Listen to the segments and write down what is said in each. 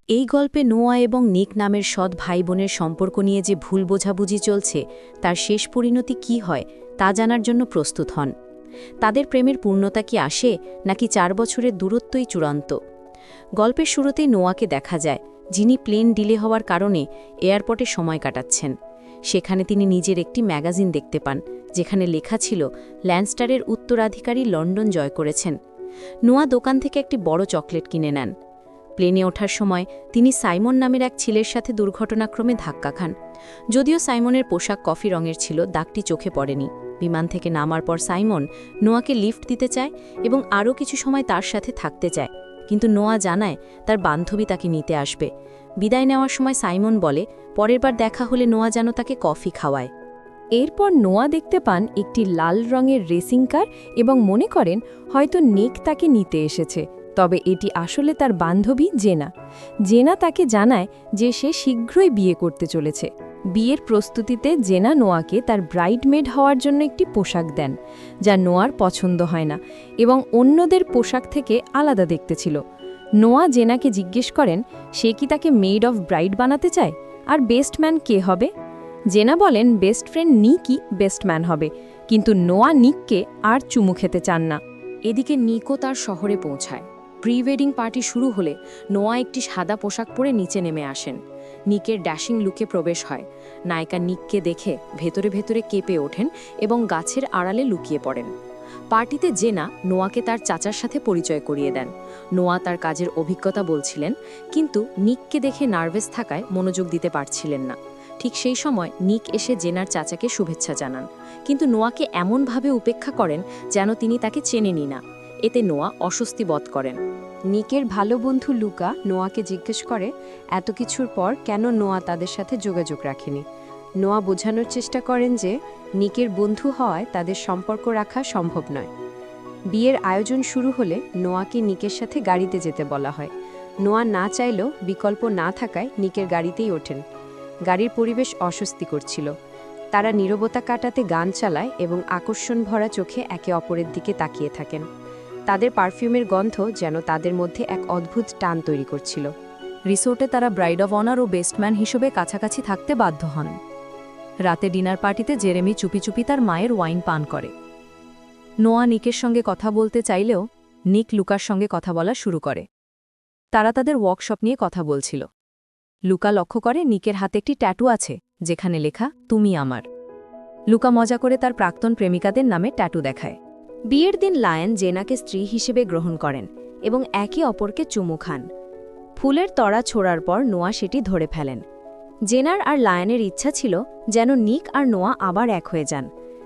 এই গল্পে নোয়া এবং নিক নামের সৎ ভাই বোনের সম্পর্ক নিয়ে যে ভুল বোঝাবুঝি চলছে তার শেষ পরিণতি কী হয় তা জানার জন্য প্রস্তুত হন। তাদের প্রেমের পূর্ণতা কি আসে নাকি ৪ বছরের দূরত্বই চূড়ান্ত? গল্পের শুরুতেই নোয়াকে দেখা যায়, যিনি প্লেন ডিলে হওয়ার কারণে এয়ারপোর্টে সময় কাটাচ্ছেন। সেখানে তিনি নিজের একটি ম্যাগাজিন দেখতে পান, যেখানে লেখা ছিল ল্যান্সটারের উত্তরাধিকারী লন্ডন জয় করেছেন। নোয়া দোকান থেকে একটি বড় চকলেট কিনে নেন। প্লেনে ওঠার সময় তিনি সাইমন নামের এক ছেলের সাথে দুর্ঘটনাক্রমে ধাক্কা খান। যদিও সাইমনের পোশাক কফি রঙের ছিল, দাগটি চোখে পড়েনি। বিমান থেকে নামার পর সাইমন নোয়াকে লিফট দিতে চায় এবং আরও কিছু সময় তার সাথে থাকতে চায়, কিন্তু নোয়া জানায় তার বান্ধবী তাকে নিতে আসবে। বিদায় নেওয়ার সময় সাইমন বলে পরের বার দেখা হলে নোয়া যেন তাকে কফি খাওয়ায়। এরপর নোয়া দেখতে পান একটি লাল রঙের রেসিং কার এবং মনে করেন হয়তো নিক তাকে নিতে এসেছে, তবে এটি আসলে তার বান্ধবী জেনা। জেনা তাকে জানায় যে সে শীঘ্রই বিয়ে করতে চলেছে। বিয়ের প্রস্তুতিতে জেনা নোয়াকে তার ব্রাইডমেড হওয়ার জন্য একটি পোশাক দেন, যা নোয়ার পছন্দ হয় না এবং অন্যদের পোশাক থেকে আলাদা দেখতে ছিল। নোয়া জেনাকে জিজ্ঞেস করেন সে কি তাকে মেড অফ ব্রাইড বানাতে চায়, আর বেস্ট ম্যান কে হবে। জেনা বলেন বেস্ট ফ্রেন্ড নিকই বেস্ট ম্যান হবে, কিন্তু নোয়া নিককে আর চুমু খেতে চান না। এদিকে নিকও তার শহরে পৌঁছায়। প্রি ওয়েডিং পার্টি শুরু হলে নোয়া একটি সাদা পোশাক পরে নিচে নেমে আসেন। নিকের ড্যাশিং লুকে প্রবেশ হয়। নায়িকা নিককে দেখে ভেতরে ভেতরে কেঁপে ওঠেন এবং গাছের আড়ালে লুকিয়ে পড়েন। পার্টিতে জেনা নোয়াকে তার চাচার সাথে পরিচয় করিয়ে দেন। নোয়া তার কাজের অভিজ্ঞতা বলছিলেন, কিন্তু নিককে দেখে নার্ভাস থাকায় মনোযোগ দিতে পারছিলেন না। ঠিক সেই সময় নিক এসে জেনার চাচাকে শুভেচ্ছা জানান, কিন্তু নোয়াকে এমনভাবে উপেক্ষা করেন যেন তিনি তাকে চেনেনই না। এতে নোয়া অস্বস্তি বোধ করেন। নিকের ভালো বন্ধু লুকা নোয়াকে জিজ্ঞেস করে এত কিছুর পর কেন নোয়া তাদের সাথে যোগাযোগ রাখেনি। নোয়া বোঝানোর চেষ্টা করেন যে নিকের বন্ধু হওয়ায় তাদের সম্পর্ক রাখা সম্ভব নয়। বিয়ের আয়োজন শুরু হলে নোয়াকে নিকের সাথে গাড়িতে যেতে বলা হয়। নোয়া না চাইলেও বিকল্প না থাকায় নিকের গাড়িতেই ওঠেন। গাড়ির পরিবেশ অস্বস্তিকর ছিল। তারা নীরবতা কাটাতে গান চালায় এবং আকর্ষণ ভরা চোখে একে অপরের দিকে তাকিয়ে থাকেন। তাদের পারফিউমের গন্ধ যেন তাদের মধ্যে এক অদ্ভুত টান তৈরি করছিল। রিসোর্টে তারা ব্রাইড অফ অনার ও বেস্টম্যান হিসেবে কাছাকাছি থাকতে বাধ্য হন। রাতে ডিনার পার্টিতে জেরেমি চুপি চুপি তার মায়ের ওয়াইন পান করে। নোয়া নিকের সঙ্গে কথা বলতে চাইলেও নিক লুকার সঙ্গে কথা বলা শুরু করে। তারা তাদের ওয়ার্কশপ নিয়ে কথা বলছিল। লুকা লক্ষ্য করে নিকের হাতে একটি ট্যাটু আছে, যেখানে লেখা তুমি আমার। লুকা মজা করে তার প্রাক্তন প্রেমিকাদের নামে ট্যাটু দেখায়। বিয়ের দিন লায়ন জেনাকে স্ত্রী হিসেবে গ্রহণ করেন এবং একে অপরকে চুমু খান। ফুলের তড়া ছোড়ার পর নোয়া সেটি ধরে ফেলেন। জেনার আর লায়নের ইচ্ছা ছিল যেন নিক আর নোয়া আবার এক হয়ে যান,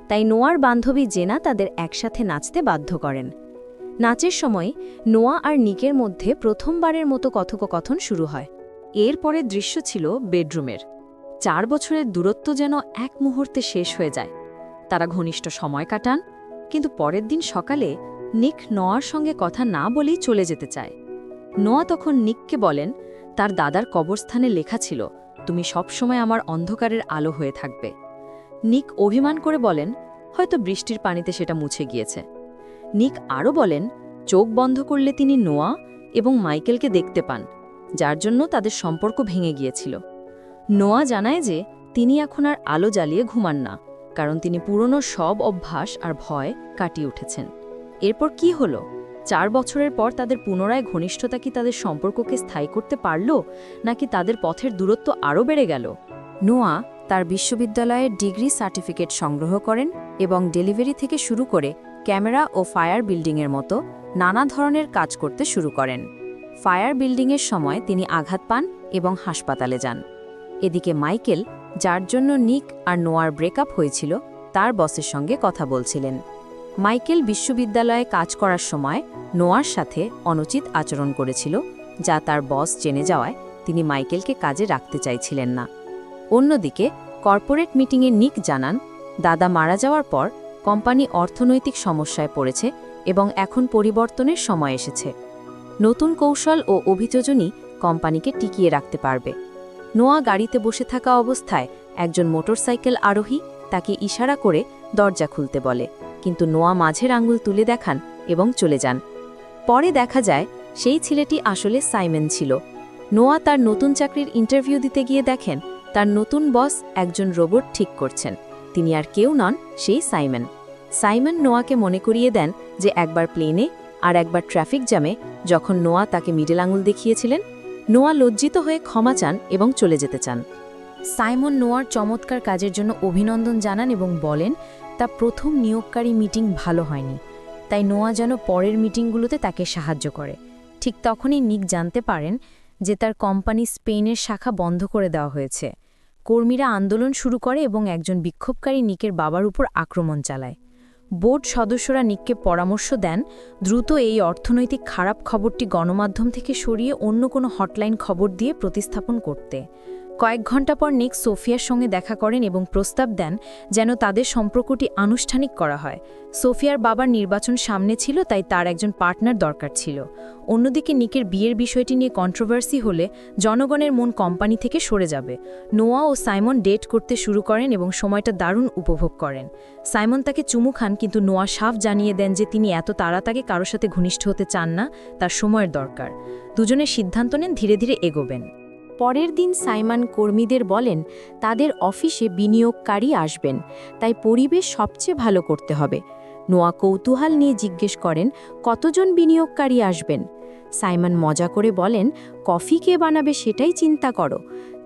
তাই নোয়ার বান্ধবী জেনা তাদের একসাথে নাচতে বাধ্য করেন। নাচের সময় নোয়া আর নিকের মধ্যে প্রথমবারের মতো কথোপকথন শুরু হয়। এর পরের দৃশ্য ছিল বেডরুমের। ৪ বছরের দূরত্ব যেন এক মুহূর্তে শেষ হয়ে যায়। তারা ঘনিষ্ঠ সময় কাটান, কিন্তু পরের দিন সকালে নিক নোয়ার সঙ্গে কথা না বলেই চলে যেতে চায়। নোয়া তখন নিককে বলেন তার দাদার কবরস্থানে লেখা ছিল তুমি সবসময় আমার অন্ধকারের আলো হয়ে থাকবে। নিক অভিমান করে বলেন হয়তো বৃষ্টির পানিতে সেটা মুছে গিয়েছে। নিক আরও বলেন চোখ বন্ধ করলে তিনি নোয়া এবং মাইকেলকে দেখতে পান, যার জন্য তাদের সম্পর্ক ভেঙে গিয়েছিল। নোয়া জানায় যে তিনি এখন আর আলো জ্বালিয়ে ঘুমান না, কারণ তিনি পুরনো সব অভ্যাস আর ভয় কাটিয়ে উঠেছেন। এরপর কি হলো? ৪ বছরের পর তাদের পুনরায় ঘনিষ্ঠতা কি তাদের সম্পর্ককে স্থায়ী করতে পারল, নাকি তাদের পথের দূরত্ব আরও বেড়ে গেল? নোয়া তার বিশ্ববিদ্যালয়ের ডিগ্রি সার্টিফিকেট সংগ্রহ করেন এবং ডেলিভারি থেকে শুরু করে ক্যামেরা ও ফায়ার বিল্ডিংয়ের মতো নানা ধরনের কাজ করতে শুরু করেন। ফায়ার বিল্ডিংয়ের সময় তিনি আঘাত পান এবং হাসপাতালে যান। এদিকে মাইকেল, যার জন্য নিক আর নোয়ার ব্রেকআপ হয়েছিল, তার বসের সঙ্গে কথা বলছিলেন। মাইকেল বিশ্ববিদ্যালয়ে কাজ করার সময় নোয়ার সাথে অনুচিত আচরণ করেছিল, যা তার বস জেনে যাওয়ায় তিনি মাইকেলকে কাজে রাখতে চাইছিলেন না। অন্যদিকে কর্পোরেট মিটিংয়ে নিক জানান দাদা মারা যাওয়ার পর কোম্পানি অর্থনৈতিক সমস্যায় পড়েছে এবং এখন পরিবর্তনের সময় এসেছে। নতুন কৌশল ও অভিযোজনই কোম্পানিকে টিকিয়ে রাখতে পারবে। নোয়া গাড়িতে বসে থাকা অবস্থায় একজন মোটরসাইকেল আরোহী তাকে ইশারা করে দরজা খুলতে বলে, কিন্তু নোয়া মাঝের আঙুল তুলে দেখান এবং চলে যান। পরে দেখা যায় সেই ছেলেটি আসলে সাইমন ছিল। নোয়া তার নতুন চাকরির ইন্টারভিউ দিতে গিয়ে দেখেন তার নতুন বস একজন রোবট ঠিক করছেন। তিনি আর কেউ নন, সেই সাইমন। সাইমন নোয়াকে মনে করিয়ে দেন যে একবার প্লেনে আর একবার ট্রাফিক জ্যামে যখন নোয়া তাকে মিডল আঙুল দেখিয়েছিলেন। নোয়া লজ্জিত হয়ে ক্ষমা চান এবং চলে যেতে চান। সাইমন নোয়ার চমৎকার কাজের জন্য অভিনন্দন জানান এবং বলেন তার প্রথম নিয়োগকারী মিটিং ভালো হয়নি, তাই নোয়া যেন পরের মিটিংগুলোতে তাকে সাহায্য করে। ঠিক তখনই নিক জানতে পারেন যে তার কোম্পানি স্পেনের শাখা বন্ধ করে দেওয়া হয়েছে। কর্মীরা আন্দোলন শুরু করে এবং একজন বিক্ষোভকারী নিকের বাবার উপর আক্রমণ চালায়। বোর্ড সদস্যরা নিককে পরামর্শ দেন দ্রুত এই অর্থনৈতিক খারাপ খবরটি গণমাধ্যম থেকে সরিয়ে অন্য কোনো হটলাইন খবর দিয়ে প্রতিস্থাপন করতে। কয়েক ঘন্টা পর নিক সোফিয়ার সঙ্গে দেখা করেন এবং প্রস্তাব দেন যেন তাদের সম্পর্কটি আনুষ্ঠানিক করা হয়। সোফিয়ার বাবার নির্বাচন সামনে ছিল, তাই তার একজন পার্টনার দরকার ছিল। অন্যদিকে নিকের বিয়ের বিষয়টি নিয়ে কন্ট্রোভার্সি হলে জনগণের মন কোম্পানি থেকে সরে যাবে। নোয়া ও সাইমন ডেট করতে শুরু করেন এবং সময়টা দারুণ উপভোগ করেন। সাইমন তাকে চুমু খান, কিন্তু নোয়া সাফ জানিয়ে দেন যে তিনি এত তাড়াতাড়ি কারোর সাথে ঘনিষ্ঠ হতে চান না, তার সময়ের দরকার। দুজনের সিদ্ধান্ত নেন ধীরে ধীরে এগোবেন। পরের দিন সাইমন কর্মীদের বলেন তাদের অফিসে বিনিয়োগকারী আসবেন, তাই পরিবেশ সবচেয়ে ভালো করতে হবে। নোয়া কৌতূহল নিয়ে জিজ্ঞেস করেন কতজন বিনিয়োগকারী আসবেন। সাইমন মজা করে বলেন কফি কে বানাবে সেটাই চিন্তা করো।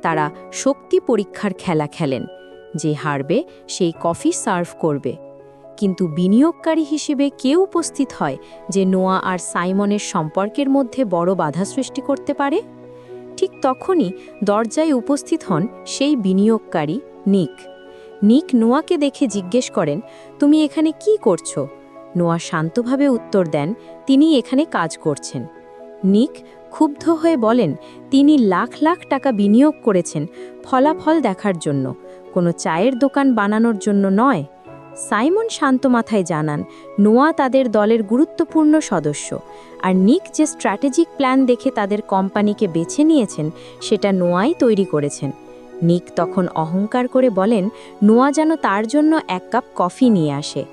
তারা শক্তি পরীক্ষার খেলা খেলেন, যে হারবে সেই কফি সার্ভ করবে। কিন্তু বিনিয়োগকারী হিসেবে কে উপস্থিত হয় যে নোয়া আর সাইমনের সম্পর্কের মধ্যে বড় বাধা সৃষ্টি করতে পারে? ঠিক তখনই দরজায় উপস্থিত হন সেই বিনিয়োগকারী নিক। নিক নোয়াকে দেখে জিজ্ঞেস করেন তুমি এখানে কি করছো? নোয়া শান্তভাবে উত্তর দেন তিনি এখানে কাজ করছেন। নিক ক্ষুব্ধ হয়ে বলেন তিনি লাখ লাখ টাকা বিনিয়োগ করেছেন ফলাফল দেখার জন্য, কোনো চায়ের দোকান বানানোর জন্য নয়। সাইমন শান্ত মাথায় জানান নোয়া তাদের দলের গুরুত্বপূর্ণ সদস্য, আর নিক যে স্ট্র্যাটেজিক প্ল্যান দেখে তাদের কোম্পানিকে বেছে নিয়েছেন সেটা নোয়াই তৈরি করেছেন। নিক তখন অহংকার করে বলেন নোয়া যেন তার জন্য এক কাপ কফি নিয়ে আসে।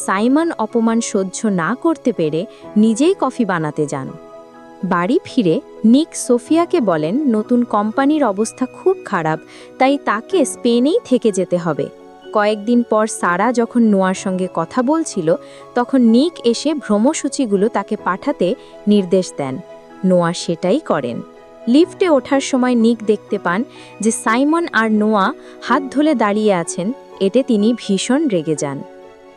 সাইমন অপমান সহ্য না করতে পেরে নিজেই কফি বানাতে যান। বাড়ি ফিরে নিক সোফিয়াকে বলেন নতুন কোম্পানির অবস্থা খুব খারাপ, তাই তাকে স্পেনেই থেকে যেতে হবে। কয়েকদিন পর সারা যখন নোয়ার সঙ্গে কথা বলছিল তখন নিক এসে ভ্রমসূচিগুলো তাকে পাঠাতে নির্দেশ দেন। নোয়া সেটাই করেন। লিফটে ওঠার সময় নিক দেখতে পান যে সাইমন আর নোয়া হাত ধরে দাঁড়িয়ে আছেন। এতে তিনি ভীষণ রেগে যান।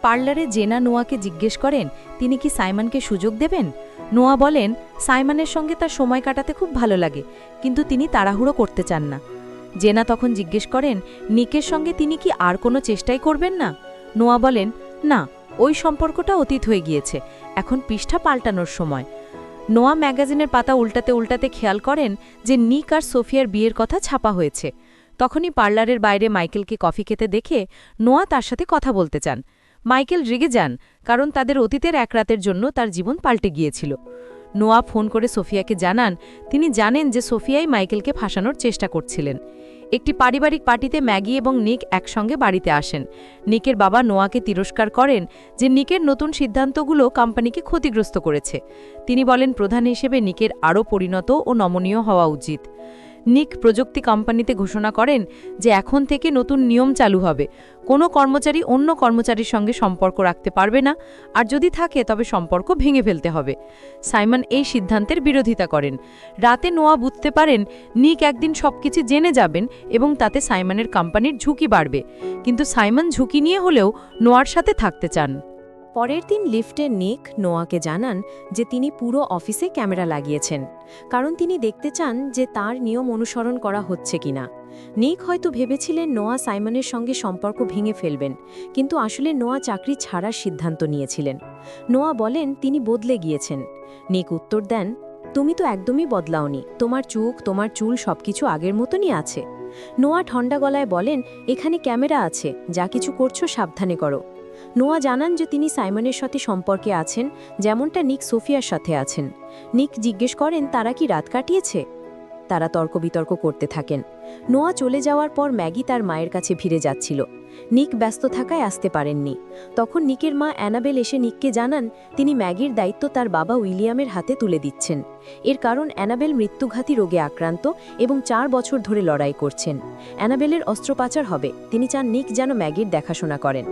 পার্লারে জেনা নোয়াকে জিজ্ঞেস করেন তিনি কি সাইমনকে সুযোগ দেবেন। নোয়া বলেন সাইমনের সঙ্গে তার সময় কাটাতে খুব ভালো লাগে, কিন্তু তিনি তাড়াহুড়ো করতে চান না। জেনা তখন জিজ্ঞেস করেন নিকের সঙ্গে তিনি কি আর কোনো চেষ্টাই করবেন না। নোয়া বলেন না, ওই সম্পর্কটা অতীত হয়ে গিয়েছে, এখন পৃষ্ঠা পাল্টানোর সময়। নোয়া ম্যাগাজিনের পাতা উল্টাতে উল্টাতে খেয়াল করেন যে নিক আর সোফিয়ার বিয়ের কথা ছাপা হয়েছে। তখনই পার্লারের বাইরে মাইকেলকে কফি খেতে দেখে নোয়া তার সাথে কথা বলতে চান। মাইকেল রেগে যান, কারণ তাদের অতীতের এক রাতের জন্য তার জীবন পাল্টে গিয়েছিল। নোয়া ফোন করে সোফিয়াকে জানান তিনি জানেন যে সোফিয়াই মাইকেলকে ফাঁসানোর চেষ্টা করছিলেন। একটি পারিবারিক পার্টিতে ম্যাগি এবং নিক একসঙ্গে বাড়িতে আসেন। নিকের বাবা নোয়াকে তিরস্কার করেন যে নিকের নতুন সিদ্ধান্তগুলো কোম্পানিকে ক্ষতিগ্রস্ত করেছে। তিনি বলেন প্রধান হিসেবে নিকের আরও পরিণত ও নমনীয় হওয়া উচিত। নিক প্রযুক্তি কোম্পানিতে ঘোষণা করেন যে এখন থেকে নতুন নিয়ম চালু হবে, কোনো কর্মচারী অন্য কর্মচারীর সঙ্গে সম্পর্ক রাখতে পারবে না, আর যদি থাকে তবে সম্পর্ক ভেঙে ফেলতে হবে। সাইমন এই সিদ্ধান্তের বিরোধিতা করেন। রাতে নোয়া বুঝতে পারেন নিক একদিন সবকিছু জেনে যাবেন এবং তাতে সাইমনের কোম্পানির ঝুঁকি বাড়বে, কিন্তু সাইমন ঝুঁকি নিয়ে হলেও নোয়ার সাথে থাকতে চান। পরের দিন লিফটে নিক নোয়াকে জানান যে তিনি পুরো অফিসে ক্যামেরা লাগিয়েছেন, কারণ তিনি দেখতে চান যে তার নিয়ম অনুসরণ করা হচ্ছে কিনা। নিক হয়তো ভেবেছিলেন নোয়া সাইমনের সঙ্গে সম্পর্ক ভেঙে ফেলবেন, কিন্তু আসলে নোয়া চাকরি ছাড়ার সিদ্ধান্ত নিয়েছিলেন। নোয়া বলেন তিনি বদলে গিয়েছেন। নিক উত্তর দেন তুমি তো একদমই বদলাওনি, তোমার চোখ তোমার চুল সবকিছু আগের মতনই আছে। নোয়া ঠান্ডা গলায় বলেন এখানে ক্যামেরা আছে, যা কিছু করছো সাবধানে করো। নোয়া জানান যে তিনি সাইমনের সাথে সম্পর্কে আছেন, যেমনটা নিক সোফিয়ার সাথে আছেন। নিক জিজ্ঞেস করেন তারা কি রাত কাটিয়েছে। তারা তর্কবিতর্ক করতে থাকেন। নোয়া চলে যাওয়ার পর ম্যাগি তার মায়ের কাছে ফিরে যাচ্ছিল। নিক ব্যস্ত থাকায় আসতে পারেননি। তখন নিকের মা অ্যানাবেল এসে নিককে জানান তিনি ম্যাগির দায়িত্ব তার বাবা উইলিয়ামের হাতে তুলে দিচ্ছেন। এর কারণ অ্যানাবেল মৃত্যুঘাতী রোগে আক্রান্ত এবং 4 বছর ধরে লড়াই করছেন। অ্যানাবেলের অস্ত্রোপচার হবে, তিনি চান নিক যেন ম্যাগির দেখাশোনা করেন।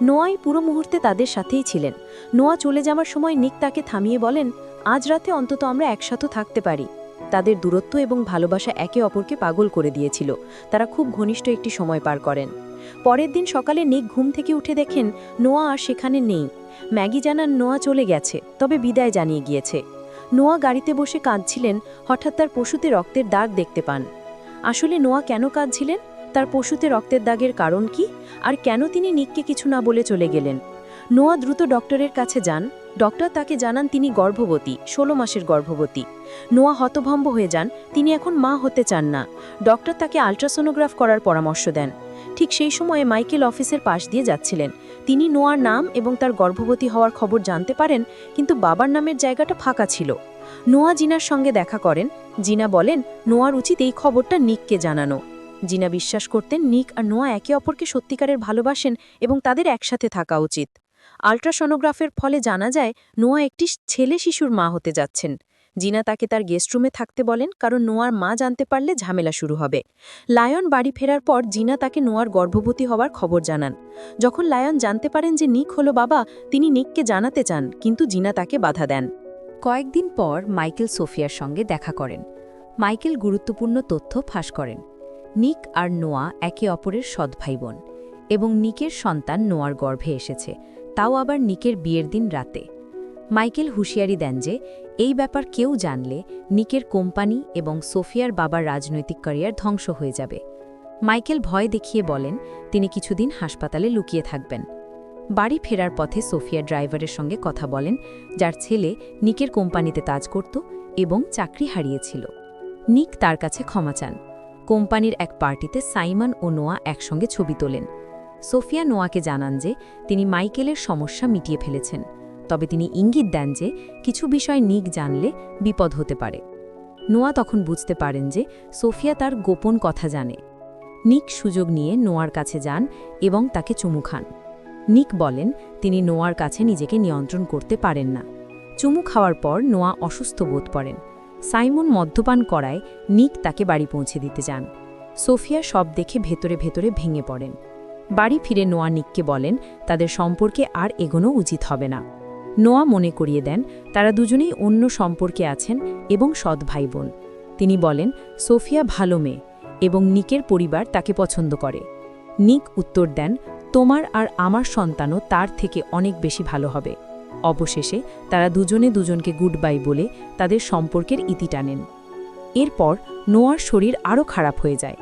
নোয়াই পুরো মুহূর্তে তাদের সাথেই ছিলেন। নোয়া চলে যাওয়ার সময় নিক তাকে থামিয়ে বলেন, আজ রাতে অন্তত আমরা একসাথে থাকতে পারি। তাদের দূরত্ব এবং ভালোবাসা একে অপরকে পাগল করে দিয়েছিল। তারা খুব ঘনিষ্ঠ একটি সময় পার করেন। পরের দিন সকালে নিক ঘুম থেকে উঠে দেখেন নোয়া আর সেখানে নেই। ম্যাগি জানান নোয়া চলে গেছে, তবে বিদায় জানিয়ে গিয়েছে। নোয়া গাড়িতে বসে কাঁদছিলেন, হঠাৎ তার পশুতে রক্তের দাগ দেখতে পান। আসলে নোয়া কেন কাঁদছিলেন, তার পশুতে রক্তের দাগের কারণ কি, আর কেন তিনি নিককে কিছু না বলে চলে গেলেন? নোয়া দ্রুত ডক্টরের কাছে যান। ডক্টর তাকে জানান তিনি গর্ভবতী, 16 মাসের গর্ভবতী। নোয়া হতভম্ব হয়ে যান, তিনি এখন মা হতে চান না। ডক্টর তাকে আল্ট্রাসোনোগ্রাফ করার পরামর্শ দেন। ঠিক সেই সময়ে মাইকেল অফিসের পাশ দিয়ে যাচ্ছিলেন। তিনি নোয়ার নাম এবং তার গর্ভবতী হওয়ার খবর জানতে পারেন, কিন্তু বাবার নামের জায়গাটা ফাঁকা ছিল। নোয়া জিনার সঙ্গে দেখা করেন। জিনা বলেন নোয়ার উচিত এই খবরটা নিককে জানানো। জিনা বিশ্বাস করতেন নিক আর নোয়া একে অপরকে সত্যিকারের ভালোবাসেন এবং তাদের একসাথে থাকা উচিত। আল্ট্রাসোনোগ্রাফের ফলে জানা যায় নোয়া একটি ছেলে শিশুর মা হতে যাচ্ছেন। জিনা তাকে তার গেস্টরুমে থাকতে বলেন, কারণ নোয়ার মা জানতে পারলে ঝামেলা শুরু হবে। লায়ন বাড়ি ফেরার পর জিনা তাকে নোয়ার গর্ভবতী হওয়ার খবর জানান। যখন লায়ন জানতে পারেন যে নিক হলো বাবা, তিনি নিককে জানাতে চান, কিন্তু জিনা তাকে বাধা দেন। কয়েকদিন পর মাইকেল সোফিয়ার সঙ্গে দেখা করেন। মাইকেল গুরুত্বপূর্ণ তথ্য ফাঁস করেন। নিক আর নোয়া একে অপরের সৎ ভাই বোন এবং নিকের সন্তান নোয়ার গর্ভে এসেছে, তাও আবার নিকের বিয়ের দিন রাতে। মাইকেল হুঁশিয়ারি দেন যে এই ব্যাপার কেউ জানলে নিকের কোম্পানি এবং সোফিয়ার বাবার রাজনৈতিক ক্যারিয়ার ধ্বংস হয়ে যাবে। মাইকেল ভয় দেখিয়ে বলেন তিনি কিছুদিন হাসপাতালে লুকিয়ে থাকবেন। বাড়ি ফেরার পথে সোফিয়া ড্রাইভারের সঙ্গে কথা বলেন, যার ছেলে নিকের কোম্পানিতে কাজ করত এবং চাকরি হারিয়েছিল। নিক তার কাছে ক্ষমা চান। কোম্পানির এক পার্টিতে সাইমন ও নোয়া একসঙ্গে ছবি তোলেন। সোফিয়া নোয়াকে জানান যে তিনি মাইকেলের সমস্যা মিটিয়ে ফেলেছেন, তবে তিনি ইঙ্গিত দেন যে কিছু বিষয় নিক জানলে বিপদ হতে পারে। নোয়া তখন বুঝতে পারেন যে সোফিয়া তার গোপন কথা জানে। নিক সুযোগ নিয়ে নোয়ার কাছে যান এবং তাকে চুমু খান। নিক বলেন তিনি নোয়ার কাছে নিজেকে নিয়ন্ত্রণ করতে পারেন না। চুমু খাওয়ার পর নোয়া অসুস্থ বোধ করেন। সাইমন মদ্যপান করায় নিক তাকে বাড়ি পৌঁছে দিতে যান। সোফিয়া সব দেখে ভেতরে ভেতরে ভেঙে পড়েন। বাড়ি ফিরে নোয়া নিককে বলেন তাদের সম্পর্কে আর এগোনো উচিত হবে না। নোয়া মনে করিয়ে দেন তারা দুজনেই অন্য সম্পর্কে আছেন এবং সৎ ভাই বোন। তিনি বলেন সোফিয়া ভালো মেয়ে এবং নিকের পরিবার তাকে পছন্দ করে। নিক উত্তর দেন তোমার আর আমার সন্তানও তার থেকে অনেক বেশি ভালো হবে। অবশেষে তারা দুজনে দুজনকে গুড বাই বলে তাদের সম্পর্কের ইতি টানেন। এরপর নোয়ার শরীর আরও খারাপ হয়ে যায়।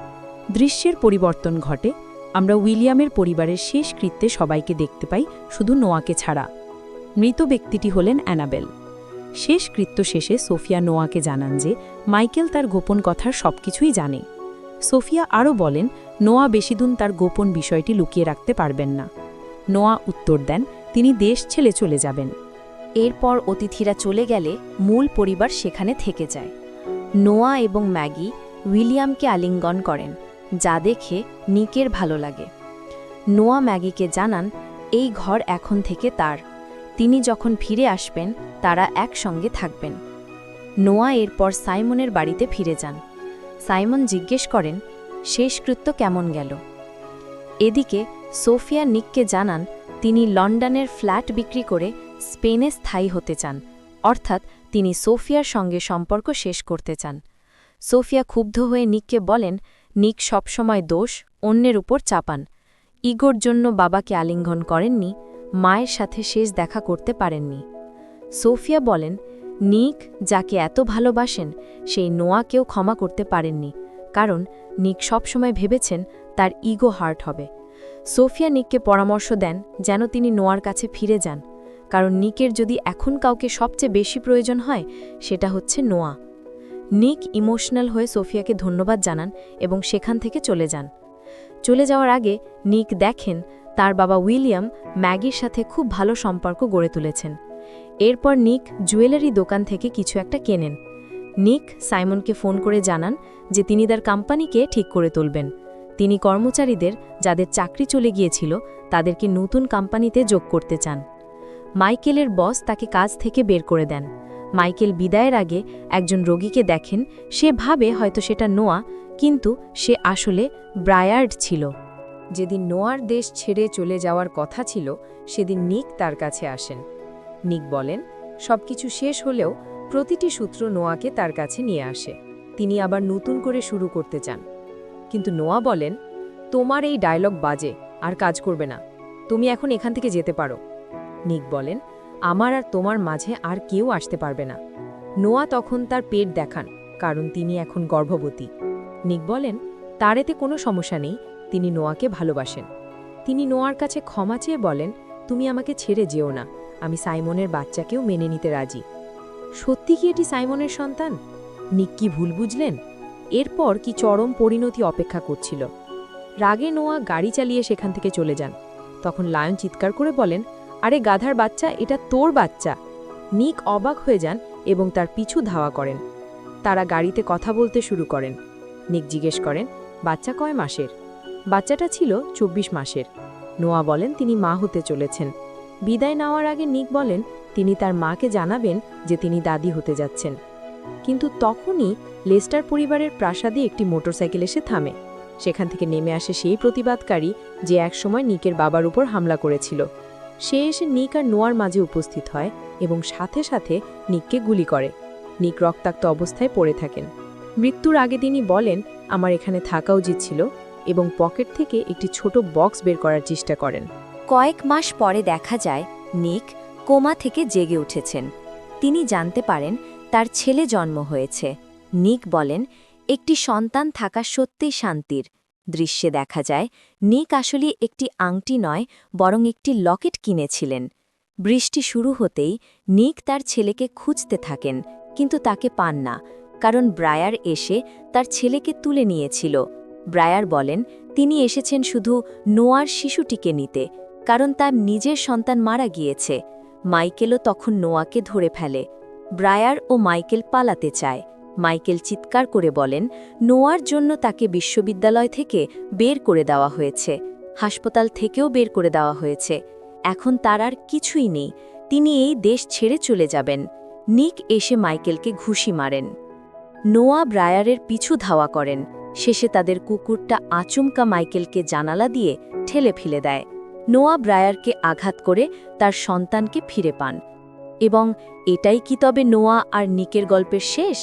দৃশ্যের পরিবর্তন ঘটে। আমরা উইলিয়ামের পরিবারের শেষ কৃত্যে সবাইকে দেখতে পাই, শুধু নোয়াকে ছাড়া। মৃত ব্যক্তিটি হলেন অ্যানাবেল। শেষ কৃত্য শেষে সোফিয়া নোয়াকে জানান যে মাইকেল তার গোপন কথার সবকিছুই জানে। সোফিয়া আরও বলেন নোয়া বেশিদিন তার গোপন বিষয়টি লুকিয়ে রাখতে পারবেন না। নোয়া উত্তর দেন তিনি দেশ ছেড়ে চলে যাবেন। এরপর অতিথিরা চলে গেলে মূল পরিবার সেখানে থেকে যায়। নোয়া এবং ম্যাগি উইলিয়ামকে আলিঙ্গন করেন, যা দেখে নিকের ভালো লাগে। নোয়া ম্যাগিকে জানান এই ঘর এখন থেকে তার, তিনি যখন ফিরে আসবেন তারা একসঙ্গে থাকবেন। নোয়া এরপর সাইমনের বাড়িতে ফিরে যান। সাইমন জিজ্ঞেস করেন শেষকৃত্য কেমন গেল। এদিকে সোফিয়া নিককে জানান তিনি লন্ডনের ফ্ল্যাট বিক্রি করে স্পেনে স্থায়ী হতে চান, অর্থাৎ তিনি সোফিয়ার সঙ্গে সম্পর্ক শেষ করতে চান। সোফিয়া ক্ষুব্ধ হয়ে নিককে বলেন নিক সবসময় দোষ অন্যের উপর চাপান। ইগোর জন্য বাবাকে আলিঙ্গন করেননি, মায়ের সাথে শেষ দেখা করতে পারেননি। সোফিয়া বলেন নিক যাকে এত ভালোবাসেন সেই নোয়াকেও ক্ষমা করতে পারেননি, কারণ নিক সবসময় ভেবেছেন তার ইগো হার্ট হবে। সোফিয়া নিককে পরামর্শ দেন যেন তিনি নোয়ার কাছে ফিরে যান, কারণ নিকের যদি এখন কাউকে সবচেয়ে বেশি প্রয়োজন হয় সেটা হচ্ছে নোয়া। নিক ইমোশনাল হয়ে সোফিয়াকে ধন্যবাদ জানান এবং সেখান থেকে চলে যান। চলে যাওয়ার আগে নিক দেখেন তার বাবা উইলিয়াম ম্যাগির সাথে খুব ভালো সম্পর্ক গড়ে তুলেছেন। এরপর নিক জুয়েলারি দোকান থেকে কিছু একটা কেনেন। নিক সাইমনকে ফোন করে জানান যে তিনি তার কোম্পানিকে ঠিক করে তুলবেন। তিনি কর্মচারীদের যাদের চাকরি চলে গিয়েছিল তাদেরকে নতুন কোম্পানিতে যোগ করতে চান। মাইকেলের বস তাকে কাজ থেকে বের করে দেন। মাইকেল বিদায়ের আগে একজন রোগীকে দেখেন। সে ভাবে হয়তো সেটা নোয়া, কিন্তু সে আসলে ব্রায়ার্ড ছিল। যেদিন নোয়ার দেশ ছেড়ে চলে যাওয়ার কথা ছিল সেদিন নিক তার কাছে আসেন। নিক বলেন সবকিছু শেষ হলেও প্রতিটি সূত্র নোয়াকে তার কাছে নিয়ে আসে। তিনি আবার নতুন করে শুরু করতে চান, কিন্তু নোয়া বলেন তোমার এই ডায়লগ বাজে, আর কাজ করবে না, তুমি এখন এখান থেকে যেতে পারো। নিক বলেন আমার আর তোমার মাঝে আর কেউ আসতে পারবে না। নোয়া তখন তার পেট দেখান, কারণ তিনি এখন গর্ভবতী। নিক বলেন তার এতে কোনো সমস্যা নেই, তিনি নোয়াকে ভালোবাসেন। তিনি নোয়ার কাছে ক্ষমা চেয়ে বলেন তুমি আমাকে ছেড়ে যেও না, আমি সাইমনের বাচ্চাকেও মেনে নিতে রাজি। সত্যি কি এটি সাইমনের সন্তান? নিক কি ভুল বুঝলেন? এরপর কি চরম পরিণতি অপেক্ষা করছিল? রাগে নোয়া গাড়ি চালিয়ে সেখান থেকে চলে যান। তখন লায়ন চিৎকার করে বলেন আরে গাধার বাচ্চা, এটা তোর বাচ্চা। নিক অবাক হয়ে যান এবং তার পিছু ধাওয়া করেন। তারা গাড়িতে কথা বলতে শুরু করেন। নিক জিজ্ঞেস করেন বাচ্চা কয় মাসের? বাচ্চাটা ছিল 24 মাসের। নোয়া বলেন তিনি মা হতে চলেছেন। বিদায় নেওয়ার আগে নিক বলেন তিনি তার মাকে জানাবেন যে তিনি দাদি হতে যাচ্ছেন। কিন্তু তখনই লেস্টার পরিবারের প্রাসাদে একটি মোটরসাইকেল এসে থামে। সেখান থেকে নেমে আসে সেই প্রতিবাদকারী যে একসময় নিকের বাবার উপর হামলা করেছিল। সে এসে নিক আর নোয়ার মাঝে উপস্থিত হয় এবং সাথে সাথে নিককে গুলি করে। নিক রক্তাক্ত অবস্থায় পড়ে থাকেন। মৃত্যুর আগে তিনি বলেন আমার এখানে থাকা উচিত ছিল, এবং পকেট থেকে একটি ছোট বক্স বের করার চেষ্টা করেন। কয়েক মাস পরে দেখা যায় নিক কোমা থেকে জেগে উঠেছেন। তিনি জানতে পারেন তার ছেলে জন্ম হয়েছে। নিক বলেন একটি সন্তান থাকা সত্যিই শান্তির। দৃশ্যে দেখা যায় নিক আসলে একটি আংটি নয়, বরং একটি লকেট কিনেছিলেন। বৃষ্টি শুরু হতেই নিক তার ছেলেকে খুঁজতে থাকেন, কিন্তু তাকে পান না, কারণ ব্রায়ার এসে তার ছেলেকে তুলে নিয়েছিল। ব্রায়ার বলেন তিনি এসেছেন শুধু নোয়ার শিশুটিকে নিতে, কারণ তার নিজের সন্তান মারা গিয়েছে। মাইকেলও তখন নোয়াকে ধরে ফেলে। ব্রায়ার ও মাইকেল পালাতে চায়। মাইকেল চিৎকার করে বলেন নোয়ার জন্য তাকে বিশ্ববিদ্যালয় থেকে বের করে দেওয়া হয়েছে, হাসপাতাল থেকেও বের করে দেওয়া হয়েছে। এখন তার আর কিছুই নেই, তিনি এই দেশ ছেড়ে চলে যাবেন। নিক এসে মাইকেলকে ঘুষি মারেন। নোয়া ব্রায়ারের পিছু ধাওয়া করেন। শেষে তাদের কুকুরটা আচমকা মাইকেলকে জানালা দিয়ে ঠেলে ফেলে দেয়। নোয়া ব্রায়ারকে আঘাত করে তার সন্তানকে ফিরে পান। এবং এটাই কি তবে নোয়া আর নিকের গল্পের শেষ?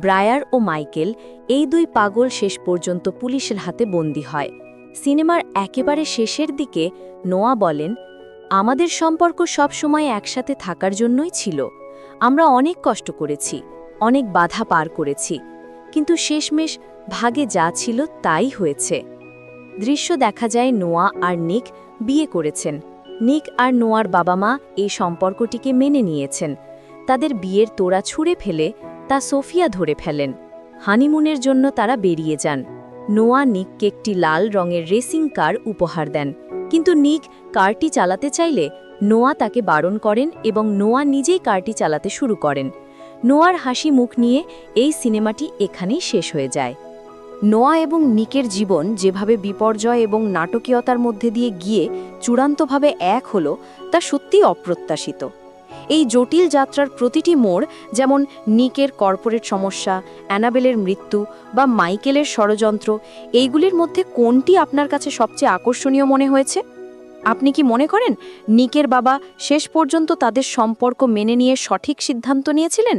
ব্রায়ার ও মাইকেল, এই দুই পাগল শেষ পর্যন্ত পুলিশের হাতে বন্দী হয়। সিনেমার একেবারে শেষের দিকে নোয়া বলেন আমাদের সম্পর্ক সব সময় একসাথে থাকার জন্যই ছিল। আমরা অনেক কষ্ট করেছি, অনেক বাধা পার করেছি, কিন্তু শেষমেশ ভাগে যা ছিল তাই হয়েছে। দৃশ্য দেখা যায় নোয়া আর নিক বিয়ে করেছেন। নিক আর নোয়ার বাবা মা এই সম্পর্কটিকে মেনে নিয়েছেন। তাদের বিয়ের তোড়া ছুঁড়ে ফেলে তা সোফিয়া ধরে ফেলেন। হানিমুনের জন্য তারা বেরিয়ে যান। নোয়া নিককে একটি লাল রঙের রেসিং কার উপহার দেন, কিন্তু নিক কারটি চালাতে চাইলে নোয়া তাকে বারণ করেন এবং নোয়া নিজেই কারটি চালাতে শুরু করেন। নোয়ার হাসি মুখ নিয়ে এই সিনেমাটি এখানেই শেষ হয়ে যায়। নোয়া এবং নিকের জীবন যেভাবে বিপর্যয় এবং নাটকীয়তার মধ্যে দিয়ে গিয়ে চূড়ান্তভাবে এক হলো, তা সত্যিই অপ্রত্যাশিত। এই জটিল যাত্রার প্রতিটি মোড়, যেমন নিকের কর্পোরেট সমস্যা, অ্যানাবেলের মৃত্যু বা মাইকেলের ষড়যন্ত্র, এইগুলির মধ্যে কোনটি আপনার কাছে সবচেয়ে আকর্ষণীয় মনে হয়েছে? আপনি কি মনে করেন নিকের বাবা শেষ পর্যন্ত তাদের সম্পর্ক মেনে নিয়ে সঠিক সিদ্ধান্ত নিয়েছিলেন?